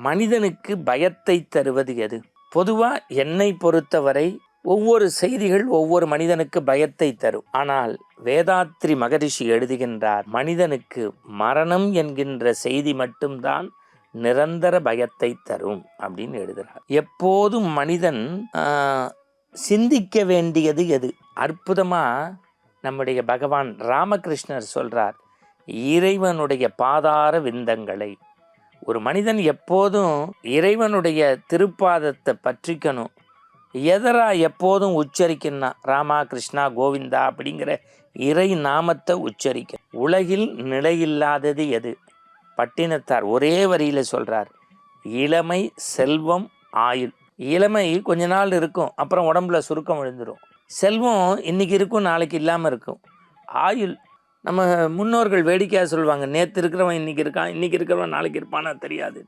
மனிதனுக்கு பயத்தை தருவது எது? பொதுவாக என்னை பொறுத்தவரை ஒவ்வொரு செய்திகள் ஒவ்வொரு மனிதனுக்கு பயத்தை தரும். ஆனால் வேதாத்ரி மகரிஷி எழுதுகின்றார், மனிதனுக்கு மரணம் என்கின்ற செய்தி மட்டும்தான் நிரந்தர பயத்தை தரும் அப்படின்னு எழுதுகிறார். எப்போதும் மனிதன் சிந்திக்க வேண்டியது எது? அற்புதமாக நம்முடைய பகவான் ராமகிருஷ்ணர் சொல்றார், இறைவனுடைய பாதார விந்தங்களை. ஒரு மனிதன் எப்போதும் இறைவனுடைய திருப்பாதத்தை பற்றிக்கணும். எதரா எப்போதும் உச்சரிக்கணும்னா ராமா கிருஷ்ணா கோவிந்தா அப்படிங்கிற இறை நாமத்தை உச்சரிக்க. உலகில் நிலையில்லாதது எது? பட்டினத்தார் ஒரே வரியில் சொல்றார், இளமை, செல்வம், ஆயுள். இளமை கொஞ்ச நாள் இருக்கும், அப்புறம் உடம்புல சுருக்கம் விழுந்துடும். செல்வம் இன்னைக்கு இருக்கும், நாளைக்கு இல்லாமல் இருக்கும். ஆயுள், நம்ம முன்னோர்கள் வேடிக்கையாக சொல்லுவாங்க, நேற்று இருக்கிறவன் இன்னைக்கு இருக்கான், இன்னைக்கு இருக்கிறவன் நாளைக்கு இருப்பானா தெரியாது.